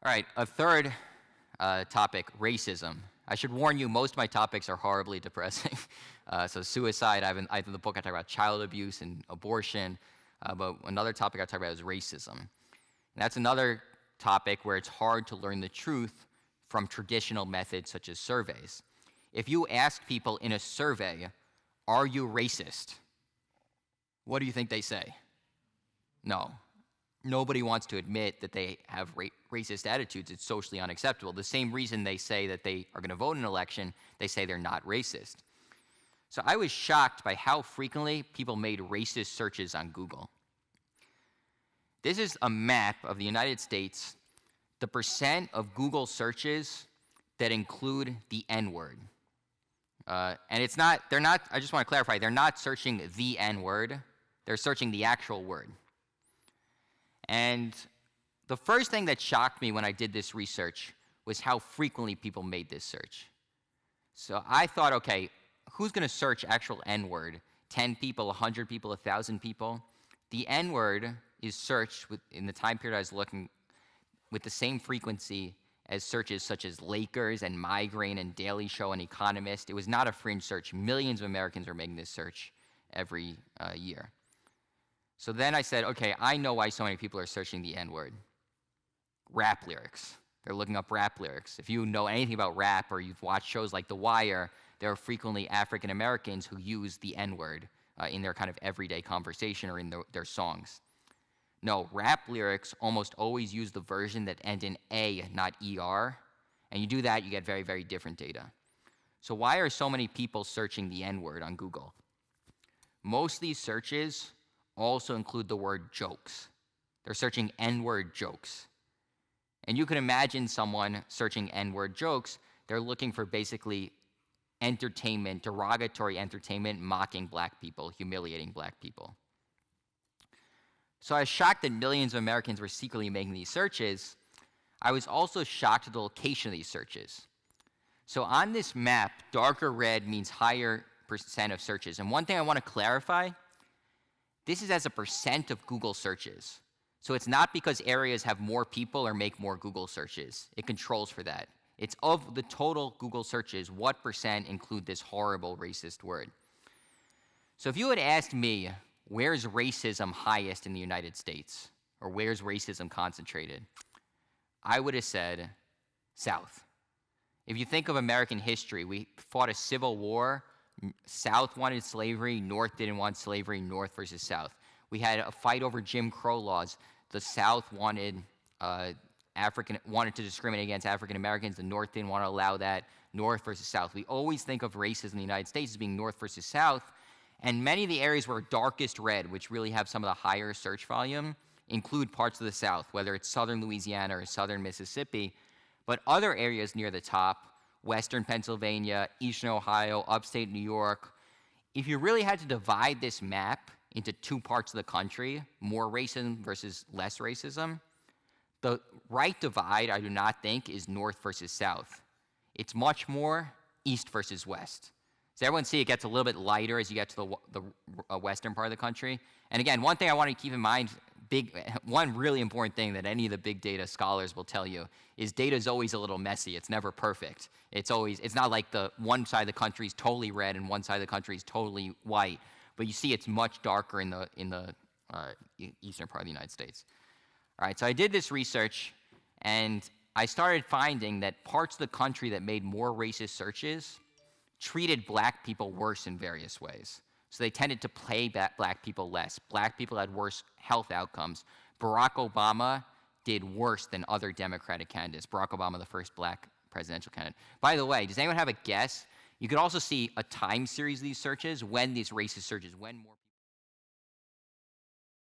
All right, a third topic, racism. I should warn you, most of my topics are horribly depressing. So suicide, I have in the book I talk about child abuse and abortion, but another topic I talk about is racism. And that's another topic where it's hard to learn the truth from traditional methods such as surveys. If you ask people in a survey, are you racist? What do you think they say? No. Nobody wants to admit that they have racist attitudes. It's socially unacceptable. The same reason they say that they are going to vote in an election, they say they're not racist. So I was shocked by how frequently people made racist searches on Google. This is a map of the United States, the percent of Google searches that include the N-word. And it's not, I just want to clarify, they're not searching the N-word, they're searching the actual word. And the first thing that shocked me when I did this research was how frequently people made this search. So I thought, okay, who's going to search actual N-word? 10 people, 100 people, 1,000 people? The N-word is searched in the time period I was looking with the same frequency as searches such as Lakers and migraine and Daily Show and Economist. It was not a fringe search. Millions of Americans were making this search every year. So then I said, okay, I know why so many people are searching the N-word. Rap lyrics. They're looking up rap lyrics. If you know anything about rap or you've watched shows like The Wire, there are frequently African Americans who use the N-word in their kind of everyday conversation or in their songs. No, rap lyrics almost always use the version that end in A, not ER. And you do that, you get very, very different data. So why are so many people searching the N-word on Google? Most of these searches also include the word jokes. They're searching N-word jokes. And you can imagine someone searching N-word jokes, they're looking for basically entertainment, derogatory entertainment, mocking black people, humiliating black people. So I was shocked that millions of Americans were secretly making these searches. I was also shocked at the location of these searches. So on this map, darker red means higher percent of searches. And one thing I want to clarify, this is as a percent of Google searches. So it's not because areas have more people or make more Google searches. It controls for that. It's of the total Google searches, what percent include this horrible racist word. So if you had asked me, where's racism highest in the United States? Or where's racism concentrated? I would have said South. If you think of American history, we fought a civil war. South wanted slavery, North didn't want slavery, North versus South. We had a fight over Jim Crow laws. The South wanted to discriminate against African Americans. The North didn't want to allow that. North versus South. We always think of races in the United States as being North versus South. And many of the areas where darkest red, which really have some of the higher search volume, include parts of the South, whether it's southern Louisiana or southern Mississippi. But other areas near the top, western Pennsylvania, eastern Ohio, upstate New York, if you really had to divide this map into two parts of the country, more racism versus less racism, the right divide, I do not think, is North versus South. It's much more East versus West. So everyone see it gets a little bit lighter as you get to the western part of the country. And again, one thing I want to keep in mind, one really important thing that any of the big data scholars will tell you is data is always a little messy. It's never perfect. It's not like the one side of the country is totally red and one side of the country is totally white. But you see it's much darker in the eastern part of the United States. All right, so I did this research and I started finding that parts of the country that made more racist searches treated black people worse in various ways. So they tended to pay black people less. Black people had worse health outcomes. Barack Obama did worse than other Democratic candidates. Barack Obama, the first black presidential candidate. By the way, does anyone have a guess? You could also see a time series of these searches when these racist searches, when more